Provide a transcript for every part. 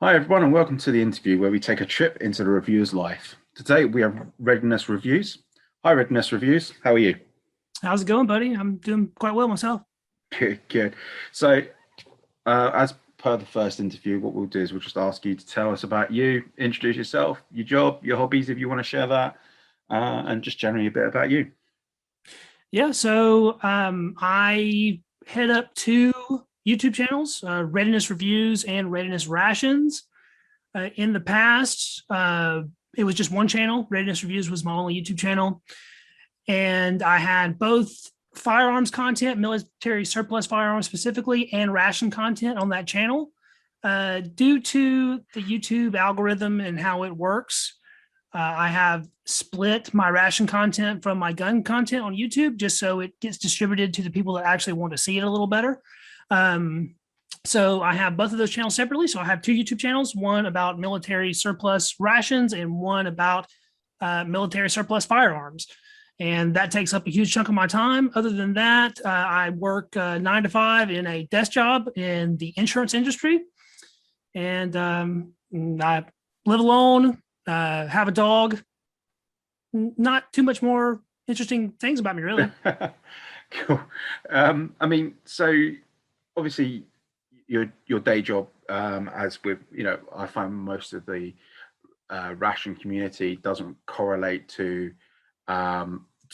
Hi, everyone, and welcome to the interview where we take a trip into the reviewer's life. Today, we have Readiness Reviews. Hi, Readiness Reviews. How are you? How's it going, buddy? I'm doing quite well myself. Good, good. So, as per the first interview, what we'll do is we'll just ask you to tell us about you, introduce yourself, your job, your hobbies, if you want to share that, and just generally a bit about you. I head up two YouTube channels, Readiness Reviews and Readiness Rations. In the past, it was just one channel. Readiness Reviews was my only YouTube channel. And I had both firearms content, military surplus firearms specifically, and ration content on that channel. Due to the YouTube algorithm and how it works, I have split my ration content from my gun content on YouTube just so it gets distributed to the people that actually want to see it a little better. So I have both of those channels separately. So I have two YouTube channels, one about military surplus rations and one about military surplus firearms. And that takes up a huge chunk of my time. Other than that, I work 9 to 5 in a desk job in the insurance industry. And I live alone, have a dog. Not too much more interesting things about me, really. Cool. So obviously your day job, as with, I find most of the ration community doesn't correlate to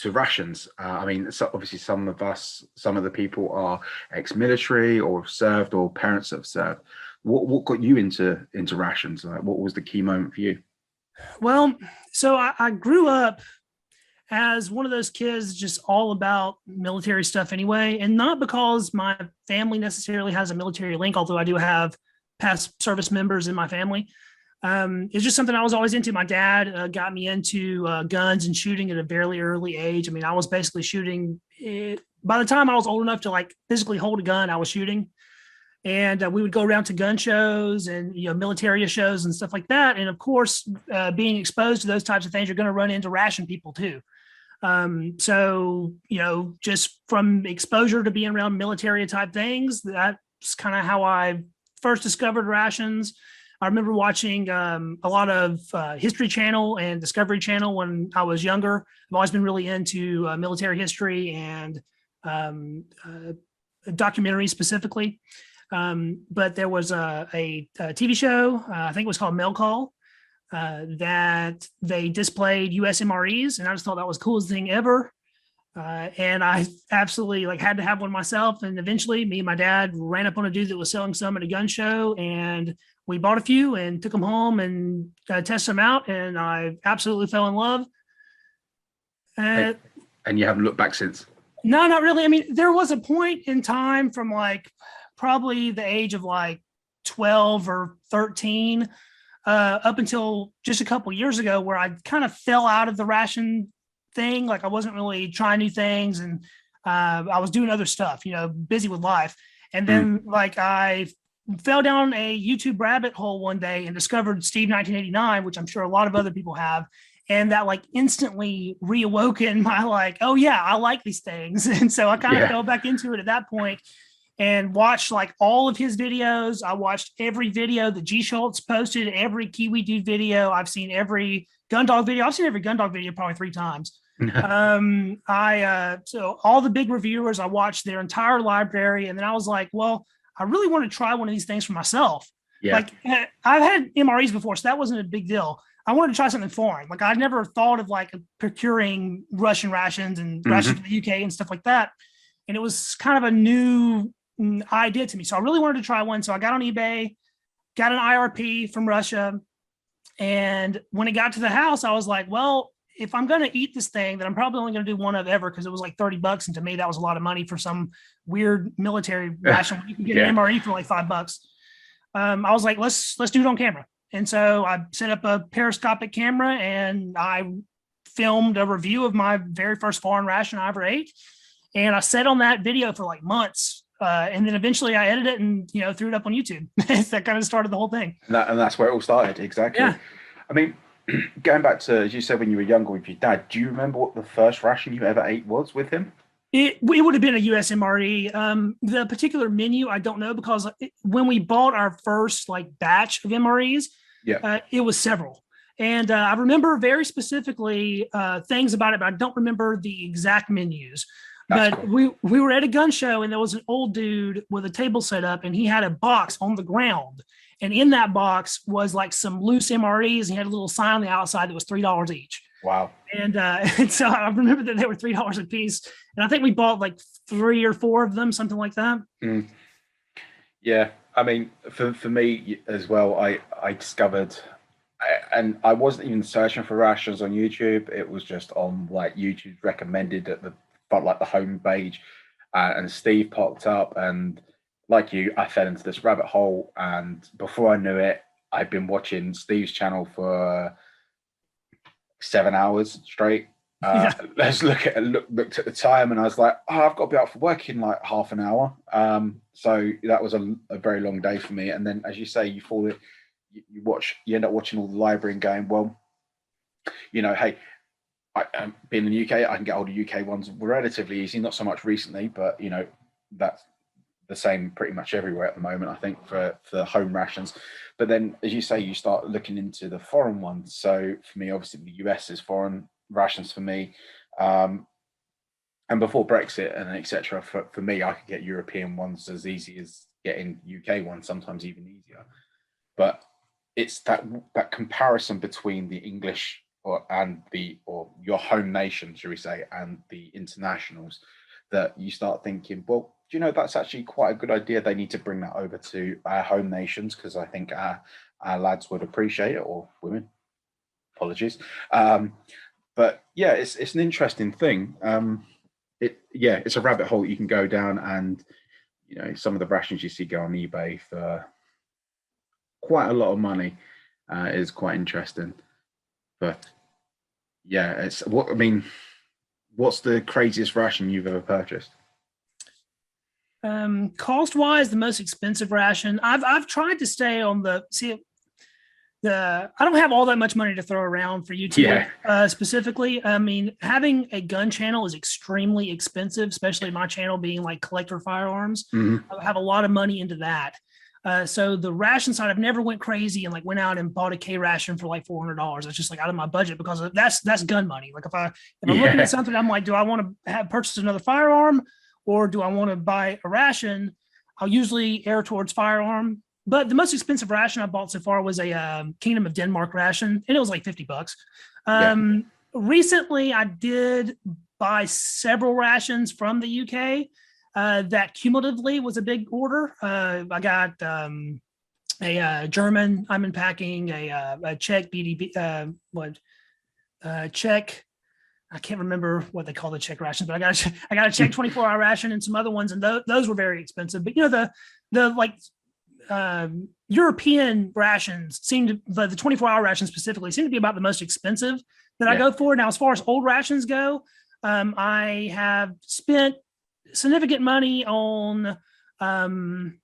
rations. So obviously some of the people are ex-military or have served, or parents that have served. What got you into rations? Like, what was the key moment for you? Well, so I grew up as one of those kids just all about military stuff anyway, and not because my family necessarily has a military link, although I do have past service members in my family. It's just something I was always into. My dad got me into guns and shooting at a very early age. I mean, I was basically shooting by the time I was old enough to like physically hold a gun, I was shooting. And we would go around to gun shows and military shows and stuff like that. And of course, being exposed to those types of things, you're going to run into ration people too. Just from exposure to being around military type things, that's kind of how I first discovered rations. I remember watching a lot of History Channel and Discovery Channel when I was younger. I've always been really into military history and documentaries specifically. But there was a TV show, I think it was called Mail Call, that they displayed US MREs, and I just thought that was the coolest thing ever. And I absolutely had to have one myself. And eventually me and my dad ran up on a dude that was selling some at a gun show, and we bought a few and took them home and tested them out. And I absolutely fell in love. And you haven't looked back since? No, not really. I mean, there was a point in time from probably the age of 12 or 13 up until just a couple years ago where I kind of fell out of the ration thing. I wasn't really trying new things, and I was doing other stuff, busy with life. And then I fell down a YouTube rabbit hole one day and discovered Steve 1989, which I'm sure a lot of other people have. And that instantly reawoken my oh yeah, I like these things. And so I kind of fell back into it at that point and watched all of his videos. I watched every video that G Schultz posted, every Kiwi Dude video. I've seen every gun dog video. I've seen every gun dog video probably 3 times. So all the big reviewers, I watched their entire library. And then I was like, well, I really want to try one of these things for myself. Yeah. I've had MREs before, so that wasn't a big deal. I wanted to try something foreign. I'd never thought of procuring Russian rations and rations to the UK and stuff like that. And it was kind of a new idea to me. So I really wanted to try one. So I got on eBay, got an IRP from Russia. And when it got to the house, I was like, well, if I'm going to eat this thing, then I'm probably only going to do one of ever, because it was $30. And to me, that was a lot of money for some weird military ration. You can get an MRE for $5. I was like, let's do it on camera. And so I set up a periscopic camera and I filmed a review of my very first foreign ration I ever ate. And I sat on that video for months. And then eventually I edited it and, threw it up on YouTube. That kind of started the whole thing. And that's where it all started. Exactly. Yeah. I mean, going back to, as you said, when you were younger with your dad, do you remember what the first ration you ever ate was with him? It would have been a USMRE. The particular menu, I don't know, because when we bought our first like batch of MREs, it was several. And I remember very specifically things about it, but I don't remember the exact menus. That's but cool. we were at a gun show, and there was an old dude with a table set up, and he had a box on the ground. And in that box was like some loose MREs, and he had a little sign on the outside that was $3 each. Wow. And so I remember that they were $3 a piece. And I think we bought like 3 or 4 of them, something like that. Mm. Yeah. I mean, for me as well, I discovered, and I wasn't even searching for rations on YouTube. It was just on like YouTube recommended at the home page. And Steve popped up, and like you, I fell into this rabbit hole. And before I knew it, I'd been watching Steve's channel for 7 hours straight. Let's looked at the time, and I was like, oh, I've got to be out for work in like half an hour. So that was a very long day for me. And then, as you say, you end up watching all the library and going, well, you know, hey, being in the UK, I can get hold of UK ones relatively easy. Not so much recently, but you know, that's the same pretty much everywhere at the moment, I think, for home rations. But then, as you say, you start looking into the foreign ones. So for me, obviously, the US is foreign rations for me. And before Brexit and etc., for me, I could get European ones as easy as getting UK ones, sometimes even easier. But it's that comparison between the English or your home nation, shall we say, and the internationals, that you start thinking, well, do you know, that's actually quite a good idea. They need to bring that over to our home nations, because I think our lads would appreciate it, or women. Apologies. But yeah, it's an interesting thing. It's a rabbit hole you can go down, and you know, some of the rations you see go on eBay for quite a lot of money is quite interesting. But yeah, what's the craziest ration you've ever purchased? Cost wise, the most expensive ration, I've tried to stay on I don't have all that much money to throw around for YouTube. Specifically. I mean, having a gun channel is extremely expensive, especially my channel being like collector firearms. Mm-hmm. I have a lot of money into that. So the ration side, I've never went crazy and like went out and bought a K ration for like $400. It's just like out of my budget, because that's gun money. Like if I'm looking at something, I'm like, do I want to purchase another firearm, or do I want to buy a ration? I'll usually err towards firearm. But the most expensive ration I bought so far was a Kingdom of Denmark ration, and it was like $50. Recently, I did buy several rations from the UK. That cumulatively was a big order. I got a German, I'm unpacking, a Czech BDB, Czech, I can't remember what they call the Czech rations, but I got a Czech 24-hour ration and some other ones, and those were very expensive. But you know, the like European rations the 24-hour rations specifically seem to be about the most expensive that I go for. Now, as far as old rations go, I have spent significant money on food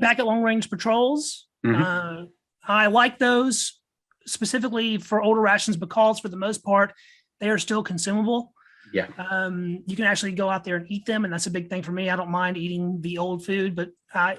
packet long range patrols. Mm-hmm. I like those specifically for older rations, because for the most part, they are still consumable. Yeah. You can actually go out there and eat them, and that's a big thing for me. I don't mind eating the old food, but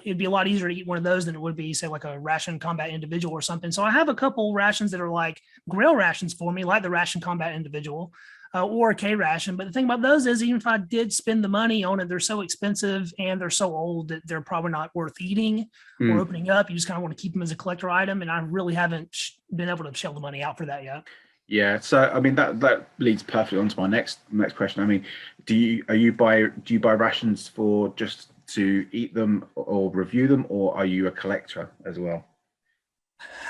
it'd be a lot easier to eat one of those than it would be, say, like a Ration Combat Individual or something. So I have a couple rations that are like grail rations for me, like the Ration Combat Individual or a K ration. But the thing about those is, even if I did spend the money on it, they're so expensive and they're so old that they're probably not worth eating or opening up. You just kind of want to keep them as a collector item, and I really haven't been able to shell the money out for that yet. Yeah, so I mean that leads perfectly on to my next question. I mean, do you buy rations for just to eat them or review them, or are you a collector as well?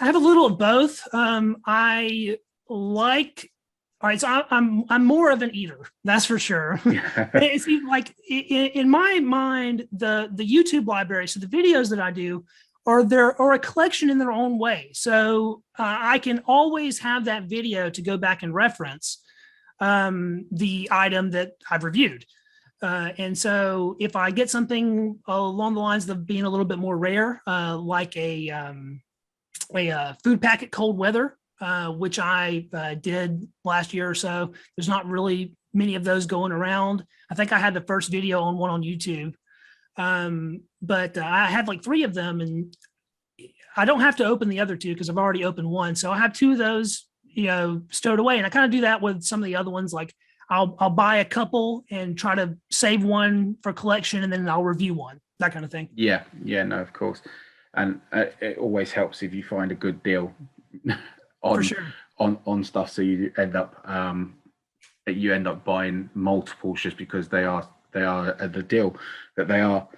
I have a little of both. I like. All right, so I'm more of an eater, that's for sure. It's like in my mind, the YouTube library, so the videos that I do are a collection in their own way. So I can always have that video to go back and reference the item that I've reviewed. And so if I get something along the lines of being a little bit more rare, like a food packet cold weather, which I did last year or so, there's not really many of those going around. I think I had the first video on one on YouTube. But I had like 3 of them, and I don't have to open the other 2 because I've already opened one. So I have 2 of those, stowed away. And I kind of do that with some of the other ones. Like I'll buy a couple and try to save one for collection, and then I'll review one, that kind of thing. Yeah, no, of course. And it always helps if you find a good deal on, For sure. on stuff. So you end up buying multiples just because they are the deal that they are.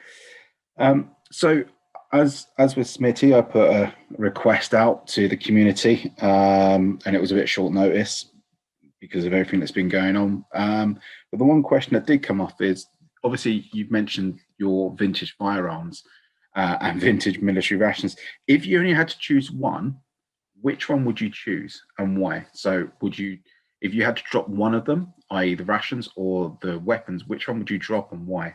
So as with Smitty, I put a request out to the community, and it was a bit short notice because of everything that's been going on. But the one question that did come up is, obviously you've mentioned your vintage firearms and vintage military rations. If you only had to choose one, which one would you choose and why? So if you had to drop one of them, i.e. the rations or the weapons, which one would you drop and why?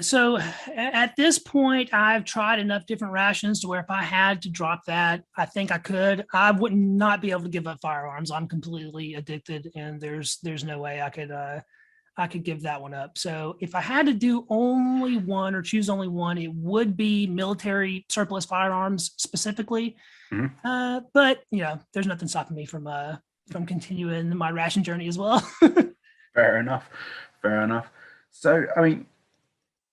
So at this point, I've tried enough different rations to where if I had to drop that, I think I could. I would not be able to give up firearms. I'm completely addicted, and there's no way I could give that one up. So if I had to do only one or choose only one, it would be military surplus firearms specifically. Mm-hmm. But there's nothing stopping me from continuing my ration journey as well. Fair enough. So, I mean,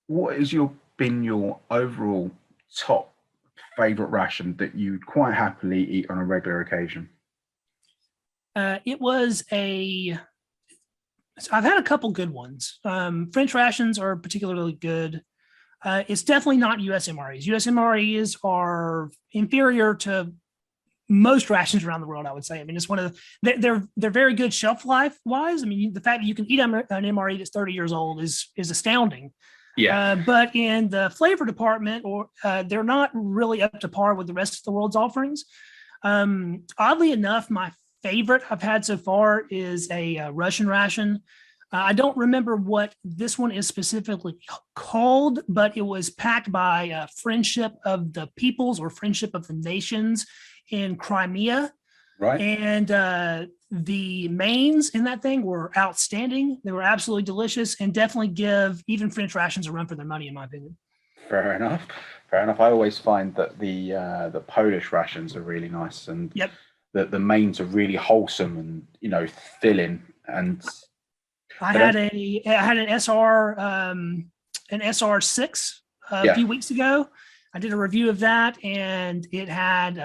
what has been your overall top favorite ration that you'd quite happily eat on a regular occasion? It was I've had a couple good ones. French rations are particularly good. It's definitely not USMREs. USMREs are inferior to most rations around the world, I would say. I mean, it's one of they're very good shelf life wise. I mean, the fact that you can eat an MRE that's 30 years old is astounding. Yeah. But in the flavor department, they're not really up to par with the rest of the world's offerings. Oddly enough, my favorite I've had so far is a Russian ration. I don't remember what this one is specifically called, but it was packed by Friendship of the Peoples or Friendship of the Nations in Crimea. Right. And the mains in that thing were outstanding. They were absolutely delicious and definitely give even French rations a run for their money, in my opinion. Fair enough. I always find that the Polish rations are really nice, and Yep. the mains are really wholesome and filling. And I had an SR6 a few weeks ago. I did a review of that, and it had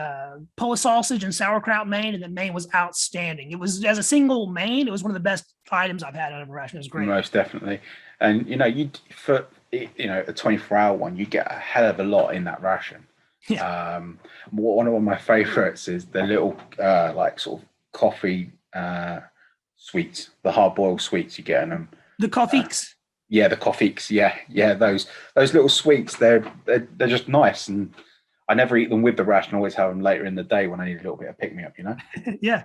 Polish sausage and sauerkraut main, and the main was outstanding. It was, as a single main, it was one of the best items I've had out of a ration. It was great. Most definitely. And for a 24-hour one, you get a hell of a lot in that ration. Yeah. One of my favorites is the little like sort of coffee sweets, the hard-boiled sweets you get in them. The coffeeks. Yeah, the coffeeks. Yeah, those little sweets. They're just nice, and I never eat them with the ration. I always have them later in the day when I need a little bit of pick me up. Yeah,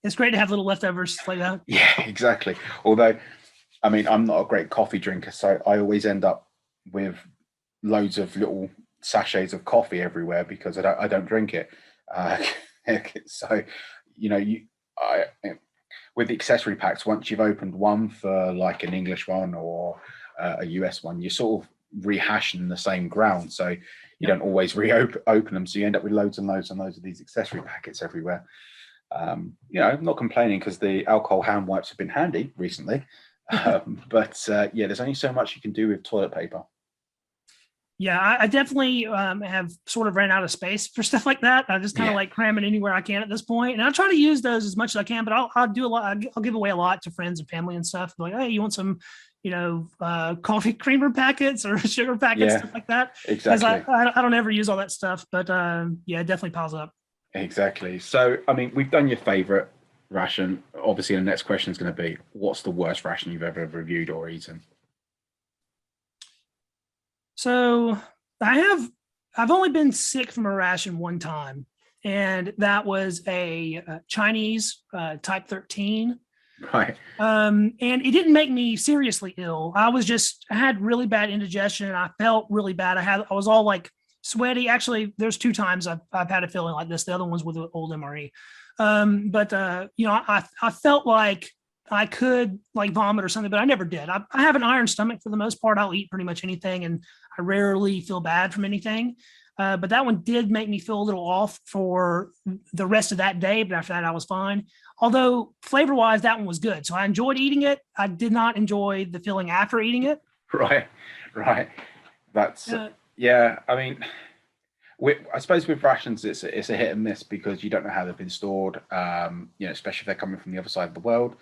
it's great to have little leftovers like that. Yeah, exactly. Although, I mean, I'm not a great coffee drinker, so I always end up with loads of little sachets of coffee everywhere because I don't drink it. So, with the accessory packs, once you've opened one for like an English one or a US one, you're sort of rehashing the same ground. So you don't always reopen them. So you end up with loads and loads and loads of these accessory packets everywhere. I'm not complaining because the alcohol hand wipes have been handy recently. But there's only so much you can do with toilet paper. Yeah, I definitely have sort of ran out of space for stuff like that. I just kind of like cram it anywhere I can at this point. And I'll try to use those as much as I can, but I'll do a lot. I'll give away a lot to friends and family and stuff. Like, hey, you want some, coffee creamer packets or sugar packets, stuff like that. Exactly. I don't ever use all that stuff, but it definitely piles up. Exactly. So, I mean, we've done your favorite ration. Obviously, the next question is going to be, what's the worst ration you've ever reviewed or eaten? So I've only been sick from a ration one time, and that was a Chinese type 13. Right. And it didn't make me seriously ill. I had really bad indigestion, and I felt really bad. I was all like sweaty. Actually, there's 2 times I've had a feeling like this. The other one's with the old MRE. I felt like I could like vomit or something, but I never did. I have an iron stomach for the most part. I'll eat pretty much anything, and I rarely feel bad from anything. But that one did make me feel a little off for the rest of that day. But after that, I was fine. Although flavor wise, that one was good. So I enjoyed eating it. I did not enjoy the feeling after eating it. Right. That's yeah. I mean, I suppose with rations, it's a hit and miss because you don't know how they've been stored. Especially if they're coming from the other side of the world.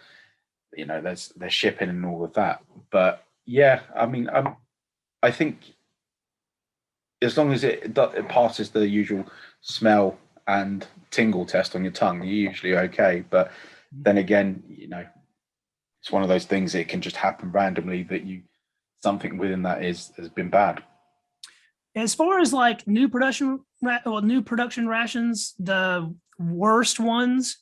There's shipping and all of that. But yeah, I mean, I think as long as it passes the usual smell and tingle test on your tongue, you're usually okay. But then again, it's one of those things that it can just happen randomly that something within that has been bad. As far as like new production rations, the worst ones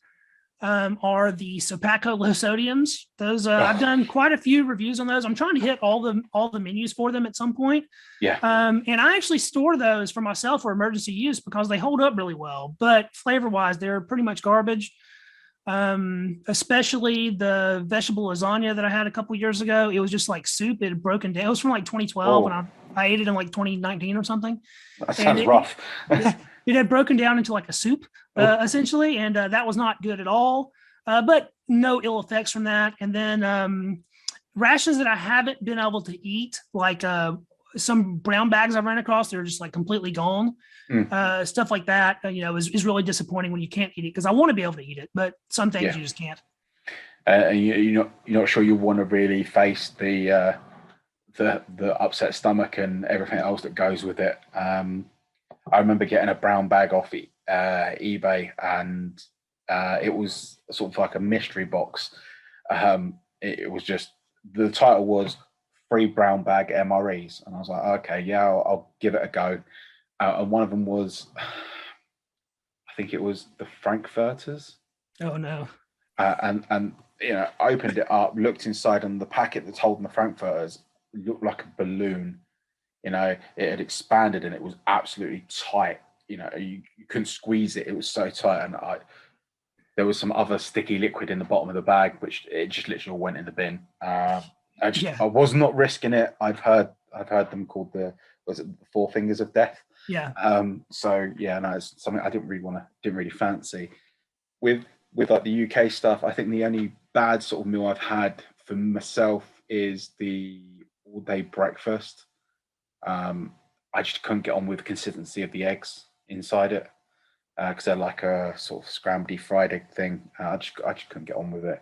are the Sopaco low sodiums. Those I've done quite a few reviews on those. I'm trying to hit all the menus for them at some point. Yeah. And I actually store those for myself for emergency use because they hold up really well. But flavor wise, they're pretty much garbage. Especially the vegetable lasagna that I had a couple years ago. It was just like soup. It had broken down. It was from like 2012, and I ate it in like 2019 or something. That sounds rough. It had broken down into like a soup, essentially, and that was not good at all. But no ill effects from that. And then rations that I haven't been able to eat, like some brown bags I've ran across, they're just like completely gone. Stuff like that, is really disappointing when you can't eat it because I want to be able to eat it, but some things you just can't. And you're not sure you want to really face the upset stomach and everything else that goes with it. I remember getting a brown bag off eBay, and it was sort of like a mystery box. It was just, the title was free brown bag MREs, and I was like, okay, yeah, I'll give it a go. And one of them was, I think it was the Frankfurters. Oh no! And I opened it up, looked inside, and the packet that's holding the Frankfurters looked like a balloon. It had expanded and it was absolutely tight. You couldn't squeeze it; it was so tight. And there was some other sticky liquid in the bottom of the bag, which it just literally went in the bin. I was not risking it. I've heard them called the Four Fingers of Death. Yeah. So yeah, no, it's something I didn't really fancy. With like the UK stuff, I think the only bad sort of meal I've had for myself is the all-day breakfast. I just couldn't get on with the consistency of the eggs inside it because they're like a sort of scrambled fried egg thing. I just couldn't get on with it.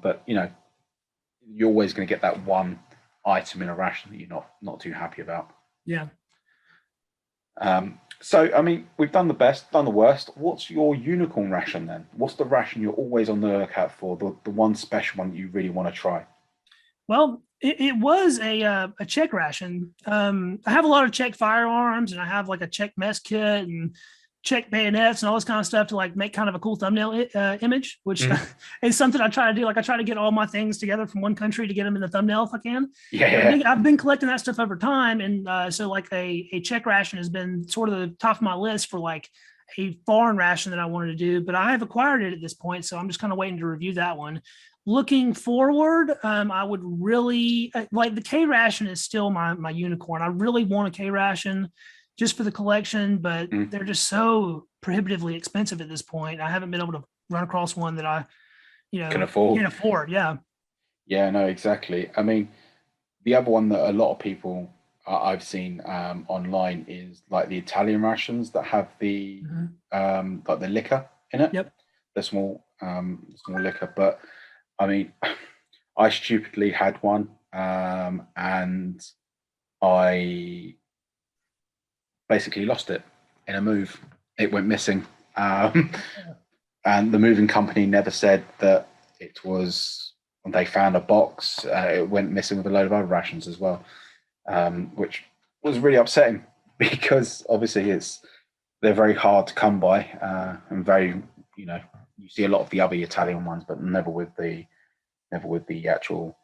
But you're always going to get that one item in a ration that you're not too happy about. Yeah. So, I mean, we've done the best, done the worst. What's your unicorn ration then? What's the ration you're always on the lookout for, the one special one that you really want to try? Well, it was a Czech ration. I have a lot of Czech firearms, and I have like a Czech mess kit and Czech bayonets and all this kind of stuff to like make kind of a cool thumbnail image, which is something I try to do. Like I try to get all my things together from one country to get them in the thumbnail if I can. Yeah. I've been collecting that stuff over time. And so like a Czech ration has been sort of the top of my list for like a foreign ration that I wanted to do, but I have acquired it at this point. So I'm just kind of waiting to review that one. Looking forward, I would really like the K ration is still my unicorn. I really want a K ration just for the collection, but they're just so prohibitively expensive at this point. I haven't been able to run across one that I, can afford. Yeah. Yeah, no, exactly. I mean, the other one that a lot of people I've seen online is like the Italian rations that have the like the liquor in it. Yep. The small liquor. But I mean, I stupidly had one, and I basically lost it in a move. It went missing, and the moving company never said that it was. They found a box. It went missing with a load of other rations as well, which was really upsetting because obviously they're very hard to come by, and very you see a lot of the other Italian ones, but never with the actual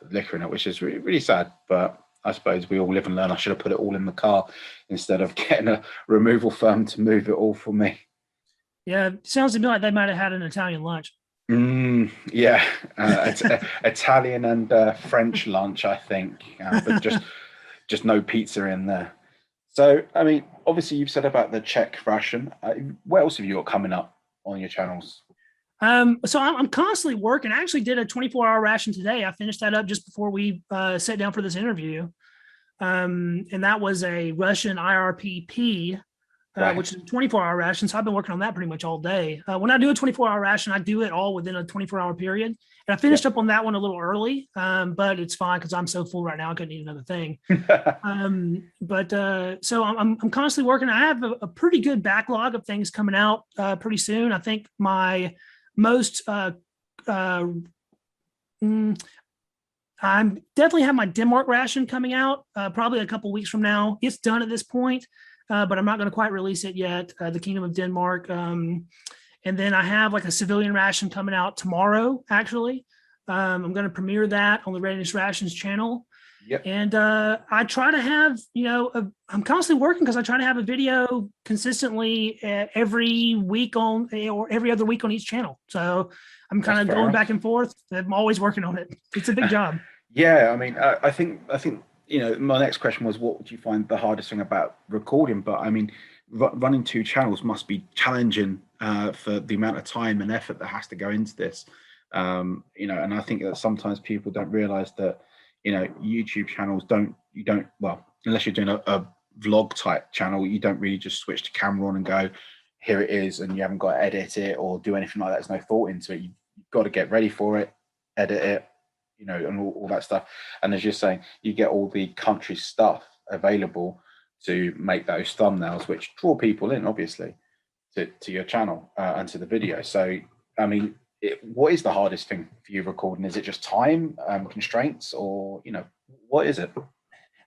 liquor in it, which is really, really sad. But I suppose we all live and learn. I should have put it all in the car instead of getting a removal firm to move it all for me. Yeah, it sounds to me like they might have had an Italian lunch. Yeah, it's Italian and French lunch, I think, but just no pizza in there. So, I mean, obviously, you've said about the Czech ration. What else have you got coming up on your channels? So I'm constantly working. I actually did a 24-hour ration today. I finished that up just before we sat down for this interview. And that was a Russian IRPP, Right. which is a 24-hour ration. So I've been working on that pretty much all day. When I do a 24-hour ration, I do it all within a 24-hour period. And I finished up on that one a little early, but it's fine because I'm so full right now. I couldn't eat another thing. So I'm constantly working. I have a pretty good backlog of things coming out pretty soon. I think my most I'm definitely have my Denmark ration coming out probably a couple weeks from now. It's done at this point, but I'm not going to quite release it yet. The Kingdom of Denmark. And then I have like a civilian ration coming out tomorrow, actually. I'm going to premiere that on the Readiness Rations channel. Yep. And I try to have, I'm constantly working because I try to have a video consistently every week on or every other week on each channel. So I'm kind of going back and forth. I'm always working on it. It's a big job. Yeah, I mean, I think my next question was, what do you find the hardest thing about recording? But I mean, running two channels must be challenging for the amount of time and effort that has to go into this. And I think that sometimes people don't realize that, YouTube channels well, unless you're doing a vlog type channel, you don't really just switch the camera on and go, here it is, and you haven't got to edit it or do anything like that. There's no thought into it. You've got to get ready for it, edit it, and all that stuff. And as you're saying, you get all the country stuff available to make those thumbnails, which draw people in, obviously, to your channel and to the video. So, I mean, what is the hardest thing for you recording? Is it just time constraints, or what is it?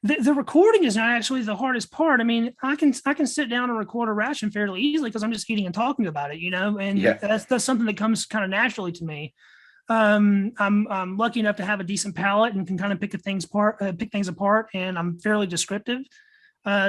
The recording is not actually the hardest part. I mean, I can sit down and record a ration fairly easily because I'm just eating and talking about it, and that's something that comes kind of naturally to me. I'm lucky enough to have a decent palate and can kind of pick things apart, and I'm fairly descriptive.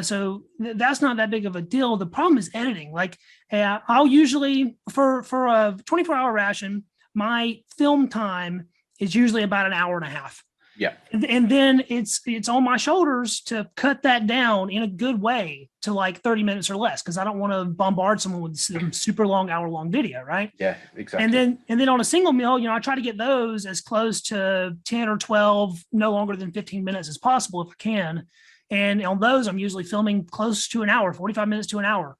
So that's not that big of a deal. The problem is editing. Like I'll usually for a 24-hour ration, my film time is usually about an hour and a half. Yeah. And then it's on my shoulders to cut that down in a good way to like 30 minutes or less, because I don't want to bombard someone with some super long hour-long video, right? Yeah, exactly. And then on a single meal, I try to get those as close to 10 or 12, no longer than 15 minutes as possible if I can. And on those, I'm usually filming close to an hour, 45 minutes to an hour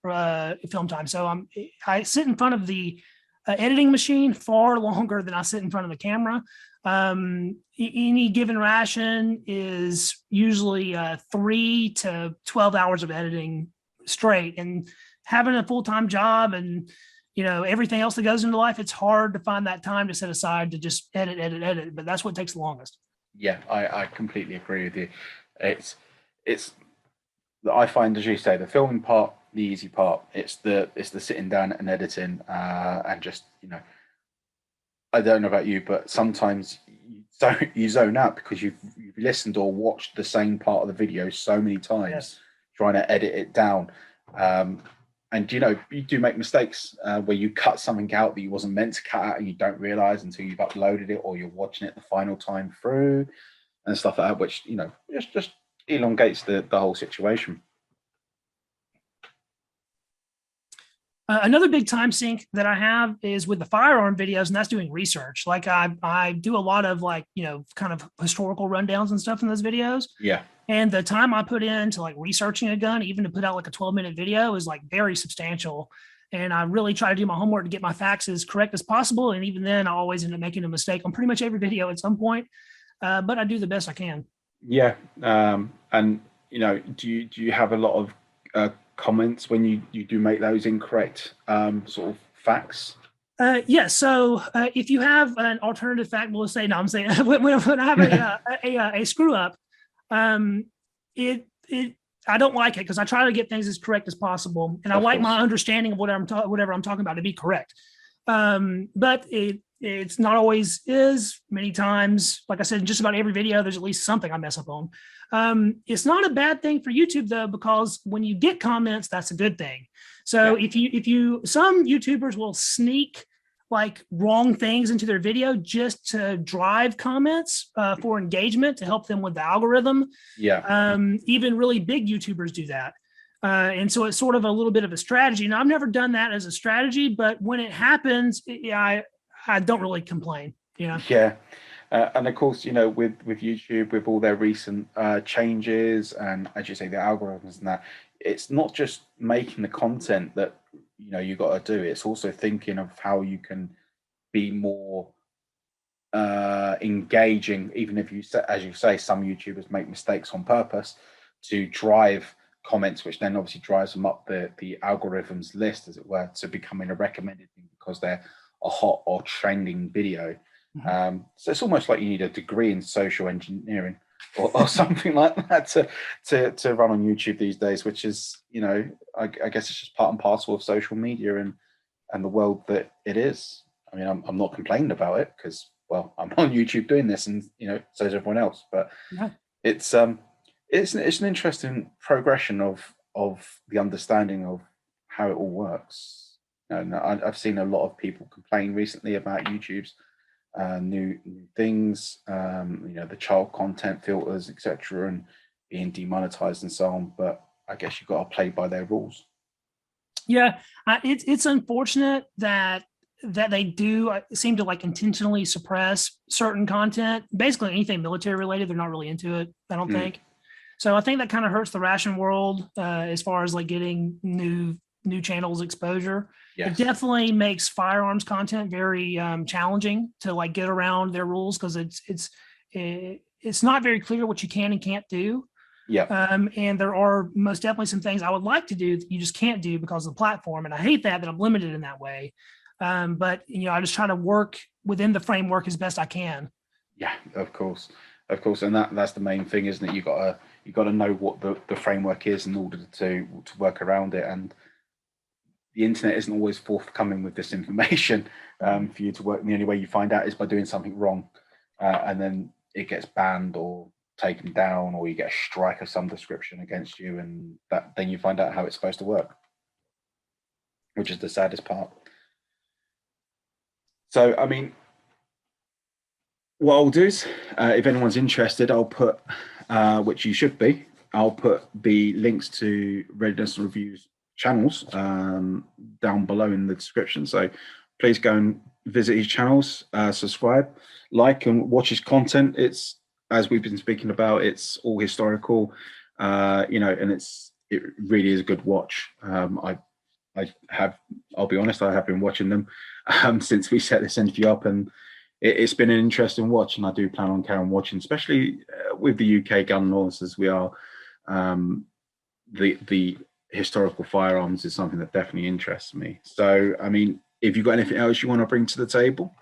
film time. So I sit in front of the editing machine far longer than I sit in front of the camera. Any given ration is usually 3 to 12 hours of editing straight. And having a full-time job and everything else that goes into life, it's hard to find that time to set aside to just edit. But that's what takes the longest. Yeah, I completely agree with you. It's I find, as you say, the filming part, the easy part. It's the sitting down and editing, and just I don't know about you, but sometimes you zone out because you've listened or watched the same part of the video so many times, trying to edit it down. And you do make mistakes where you cut something out that you wasn't meant to cut out, and you don't realize until you've uploaded it or you're watching it the final time through and stuff like that, which just elongates the whole situation. Another big time sink that I have is with the firearm videos, and that's doing research. Like I do a lot of kind of historical rundowns and stuff in those videos. Yeah. And the time I put into like researching a gun, even to put out like a 12-minute video, is like very substantial. And I really try to do my homework to get my facts as correct as possible. And even then, I always end up making a mistake on pretty much every video at some point. But I do the best I can. Yeah. And do you have a lot of comments when you do make those incorrect sort of facts? Yes. So if you have an alternative fact, we'll say, no, I'm saying when I have a screw up, I don't like it because I try to get things as correct as possible, and I like my understanding of whatever I'm talking about to be correct. But it's not always is. Many times, like I said, in just about every video, there's at least something I mess up on. It's not a bad thing for YouTube though, because when you get comments, that's a good thing. So if you some YouTubers will sneak like wrong things into their video just to drive comments for engagement to help them with the algorithm. Yeah. Even really big YouTubers do that. And so it's sort of a little bit of a strategy. Now, I've never done that as a strategy, but when it happens, I don't really complain. Yeah. Yeah. And of course, with YouTube, with all their recent changes and, as you say, the algorithms and that, it's not just making the content that you got to do. It's also thinking of how you can be more engaging, even if as you say, some YouTubers make mistakes on purpose to drive comments, which then obviously drives them up the algorithms list, as it were, to becoming a recommended thing because they're a hot or trending video. So it's almost like you need a degree in social engineering or something like that to run on YouTube these days, which is, I guess it's just part and parcel of social media and the world that it is. I mean, I'm not complaining about it because, well, I'm on YouTube doing this, and so is everyone else. But Yeah. it's an interesting progression of the understanding of how it all works. And I've seen a lot of people complain recently about YouTube's new things, the child content filters, etc., and being demonetized and so on. But I guess you've got to play by their rules. Yeah, it's unfortunate that they do seem to like intentionally suppress certain content. Basically, anything military related, they're not really into it, I don't think. So I think that kind of hurts the Ration world as far as like getting new channels exposure. Yes. It definitely makes firearms content very challenging to like get around their rules because it's not very clear what you can and can't do. Yeah. And there are most definitely some things I would like to do that you just can't do because of the platform. And I hate that I'm limited in that way. But I just try to work within the framework as best I can. Yeah, of course. And that's the main thing, isn't it? You got to know what the framework is in order to work around it. And the internet isn't always forthcoming with this information for you to work. The only way you find out is by doing something wrong, and then it gets banned or taken down, or you get a strike of some description against you, and then you find out how it's supposed to work, which is the saddest part. So, I mean, what I'll do is, if anyone's interested, I'll put, which you should be, I'll put the links to Readiness Reviews channels down below in the description. So please go and visit his channels, subscribe, like, and watch his content. It's, as we've been speaking about, it's all historical, and it really is a good watch. I'll be honest, I have been watching them since we set this interview up, and it's been an interesting watch, and I do plan on carrying watching, especially with the UK gun laws as we are. The historical firearms is something that definitely interests me. So, I mean, if you've got anything else you want to bring to the table?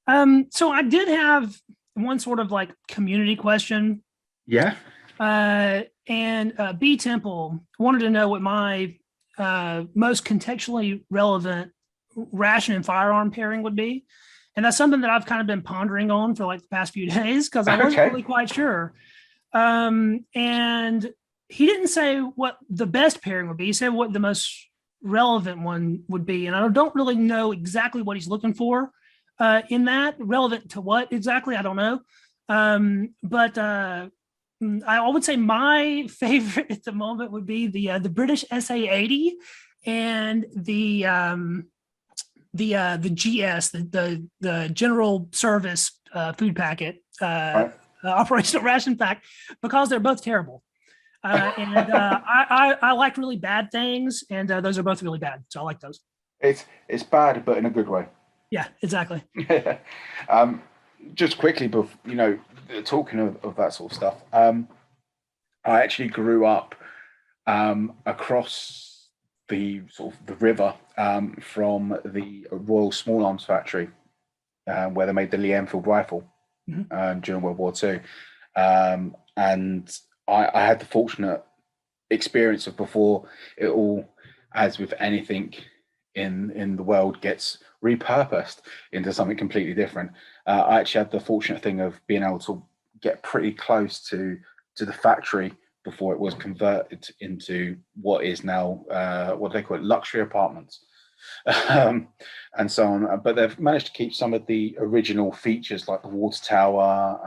So I did have one sort of like community question. Yeah. And B Temple wanted to know what my most contextually relevant ration and firearm pairing would be. And that's something that I've kind of been pondering on for like the past few days because I wasn't really quite sure. And he didn't say what the best pairing would be. He said what the most relevant one would be. And I don't really know exactly what he's looking for in that. Relevant to what exactly? I don't know. But I would say my favorite at the moment would be the British SA-80 and the GS, the General Service Food Packet, Operational Ration Pack, because they're both terrible. I like really bad things, and those are both really bad. So I like those. It's bad, but in a good way. Yeah, exactly. Just quickly, but talking of that sort of stuff, I actually grew up across the sort of the river from the Royal Small Arms Factory, where they made the Lee Enfield rifle during World War II, and I had the fortunate experience of, before it all, as with anything in the world, gets repurposed into something completely different. I actually had the fortunate thing of being able to get pretty close to the factory before it was converted into what is now what do they call it, luxury apartments. and so on. But they've managed to keep some of the original features like the water tower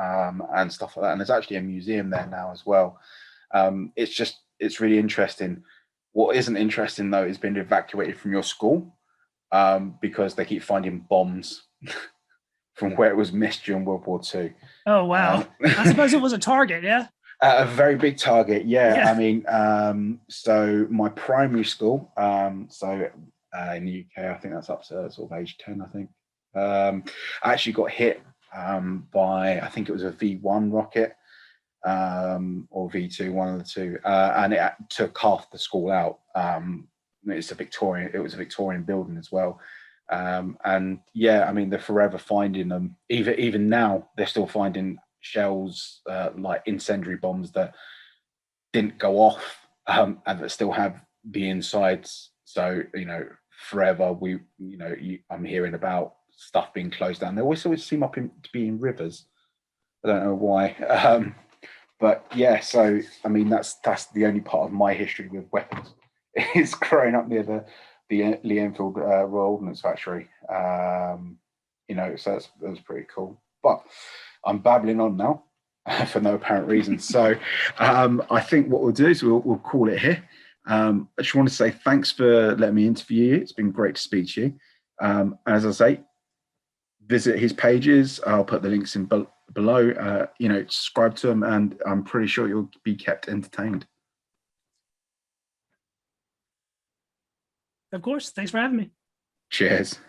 and stuff like that. And there's actually a museum there now as well. It's really interesting. What isn't interesting though is being evacuated from your school because they keep finding bombs from where it was missed during World War II. Oh, wow. I suppose it was a target, yeah? A very big target, yeah. Yeah. I mean, so my primary school, in the UK, I think that's up to sort of age 10, I think. I actually got hit by, I think it was a V1 rocket or V2, one of the two, and it took half the school out. It was a Victorian building as well. And yeah, I mean, they're forever finding them. Even now, they're still finding shells, like incendiary bombs that didn't go off and that still have the insides. So, forever I'm hearing about stuff being closed down. They always seem to be in rivers. I don't know why. But yeah, so I mean, that's the only part of my history with weapons is growing up near the Lee Enfield Royal Ordnance Factory. So that was pretty cool. But I'm babbling on now for no apparent reason. So I think what we'll do is we'll call it here. I just want to say thanks for letting me interview you. It's been great to speak to you. As I say, visit his pages. I'll put the links in below. Subscribe to them, and I'm pretty sure you'll be kept entertained. Of course. Thanks for having me. Cheers.